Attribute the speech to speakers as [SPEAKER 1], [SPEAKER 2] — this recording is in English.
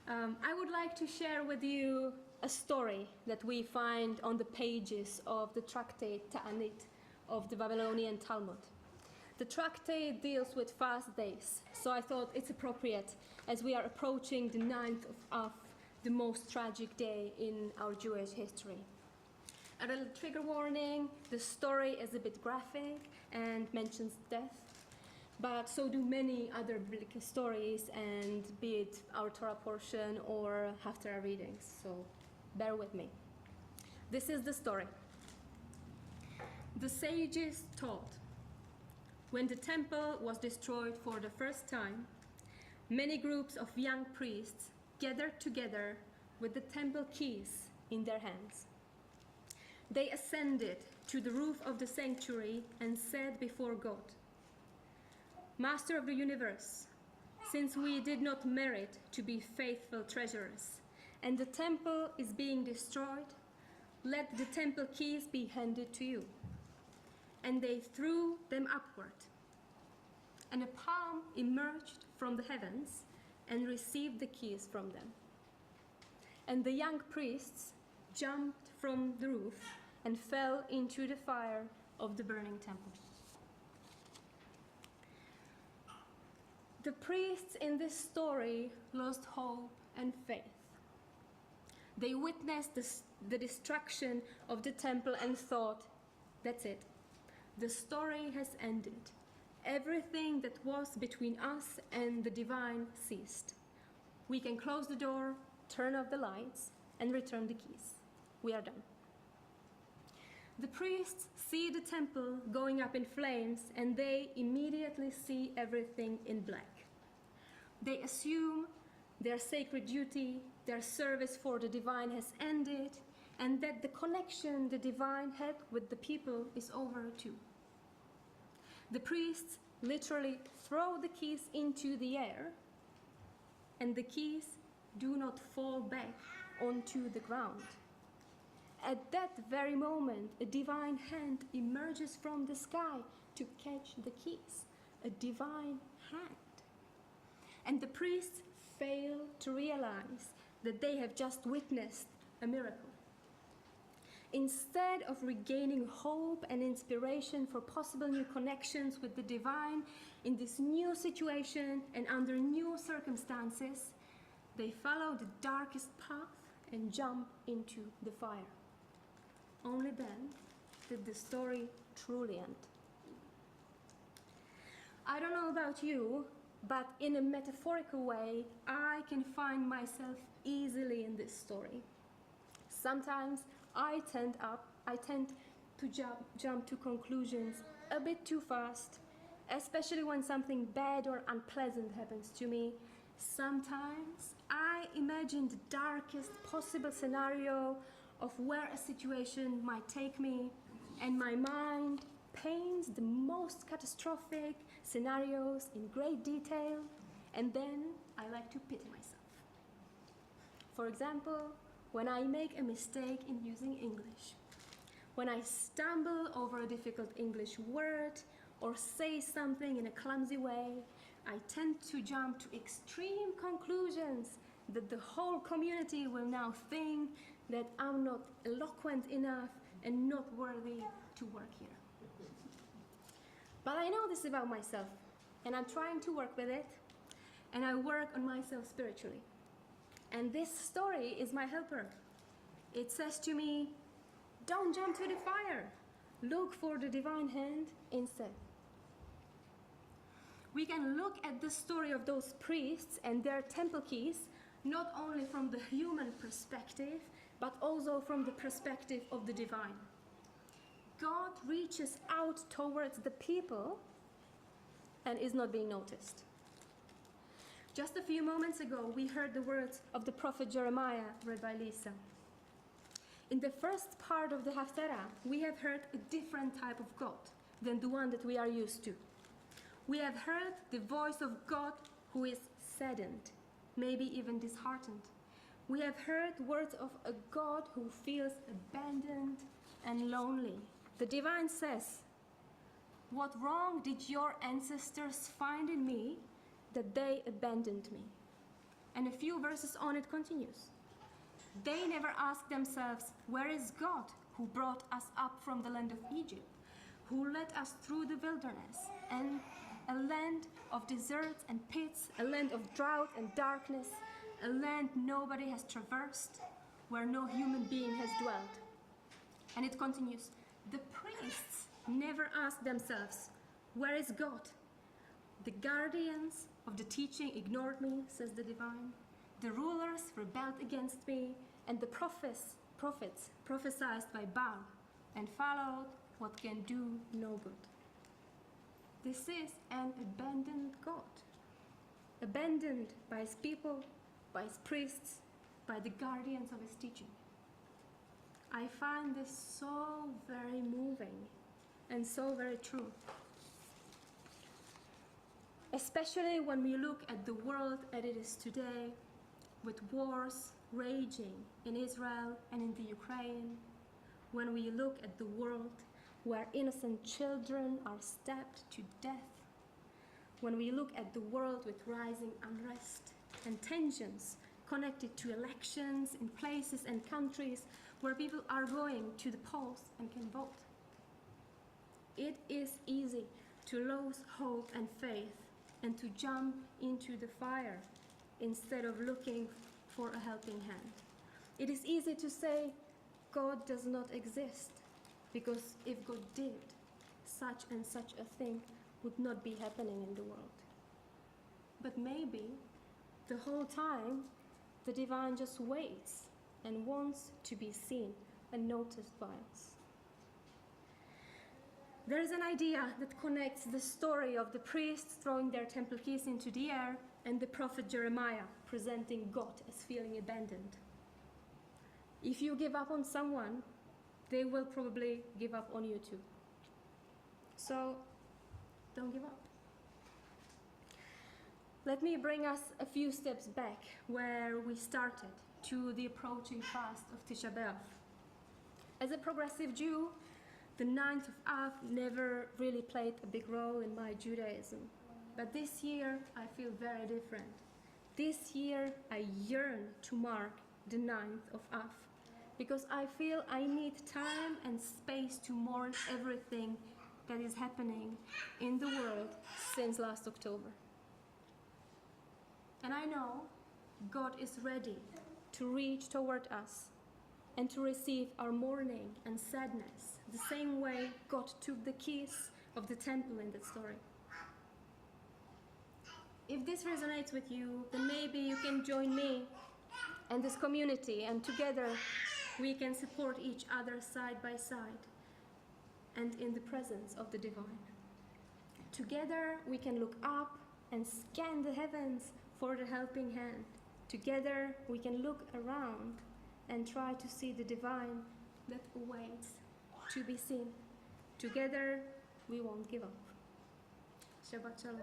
[SPEAKER 1] I would like to share with you a story that we find on the pages of the tractate Ta'anit of the Babylonian Talmud. The tractate deals with fast days, so I thought it's appropriate as we are approaching the 9th of the most tragic day in our Jewish history. A little trigger warning, the story is a bit graphic and mentions death, but so do many other biblical stories, and be it our Torah portion or Haftarah readings, so bear with me. This is the story. The sages taught, when the temple was destroyed for the first time, many groups of young priests gathered together with the temple keys in their hands. They ascended to the roof of the sanctuary and said before God, Master of the universe, since we did not merit to be faithful treasurers, and the temple is being destroyed, let the temple keys be handed to you. And they threw them upward. And a palm emerged from the heavens and received the keys from them. And the young priests jumped from the roof and fell into the fire of the burning temple. The priests in this story lost hope and faith. They witnessed the destruction of the temple and thought, that's it. The story has ended. Everything that was between us and the divine ceased. We can close the door, turn off the lights, and return the keys. We are done. The priests see the temple going up in flames, and they immediately see everything in black. They assume their sacred duty, their service for the divine has ended, and that the connection the divine had with the people is over too. The priests literally throw the keys into the air, and the keys do not fall back onto the ground. At that very moment, a divine hand emerges from the sky to catch the keys. A divine hand. And the priests fail to realize that they have just witnessed a miracle. Instead of regaining hope and inspiration for possible new connections with the divine in this new situation and under new circumstances, they follow the darkest path and jump into the fire. Only then did the story truly end. I don't know about you, but in a metaphorical way, I can find myself easily in this story. Sometimes I tend to jump to conclusions a bit too fast, especially when something bad or unpleasant happens to me. Sometimes I imagine the darkest possible scenario of where a situation might take me, and my mind paints the most catastrophic scenarios in great detail, and then I like to pity myself. For example, when I make a mistake in using English, when I stumble over a difficult English word or say something in a clumsy way, I tend to jump to extreme conclusions that the whole community will now think that I'm not eloquent enough and not worthy to work here. But I know this about myself, and I'm trying to work with it, and I work on myself spiritually. And this story is my helper. It says to me, don't jump to the fire. Look for the divine hand instead. We can look at the story of those priests and their temple keys not only from the human perspective, but also from the perspective of the divine. God reaches out towards the people and is not being noticed. Just a few moments ago, we heard the words of the prophet Jeremiah read by Lisa. In the first part of the Haftarah, we have heard a different type of God than the one that we are used to. We have heard the voice of God who is saddened, maybe even disheartened. We have heard words of a God who feels abandoned and lonely. The divine says, "What wrong did your ancestors find in me that they abandoned me?" And a few verses on it continues. They never asked themselves, where is God who brought us up from the land of Egypt, who led us through the wilderness and a land of deserts and pits, a land of drought and darkness, a land nobody has traversed, where no human being has dwelt. And it continues, the priests never asked themselves, where is God? The guardians of the teaching ignored me, says the divine. The rulers rebelled against me, and the prophets prophesied by Baal and followed what can do no good. This is an abandoned God, abandoned by his people, by his priests, by the guardians of his teaching. I find this so very moving and so very true. Especially when we look at the world as it is today, with wars raging in Israel and in the Ukraine, when we look at the world where innocent children are stabbed to death, when we look at the world with rising unrest and tensions connected to elections in places and countries where people are going to the polls and can vote. It is easy to lose hope and faith and to jump into the fire instead of looking for a helping hand. It is easy to say God does not exist, because if God did, such and such a thing would not be happening in the world. But maybe the whole time the divine just waits and wants to be seen and noticed by us. There is an idea that connects the story of the priests throwing their temple keys into the air and the prophet Jeremiah presenting God as feeling abandoned. If you give up on someone, they will probably give up on you too. So, don't give up. Let me bring us a few steps back where we started, to the approaching fast of Tisha B'Av. As a progressive Jew, the 9th of Av never really played a big role in my Judaism. But this year, I feel very different. This year, I yearn to mark the 9th of Av, because I feel I need time and space to mourn everything that is happening in the world since last October. And I know God is ready to reach toward us and to receive our mourning and sadness, the same way God took the keys of the temple in that story. If this resonates with you, then maybe you can join me and this community, and together we can support each other side by side and in the presence of the divine. Together we can look up and scan the heavens for the helping hand. Together we can look around and try to see the divine that awaits to be seen. Together we won't give up. Shabbat Shalom.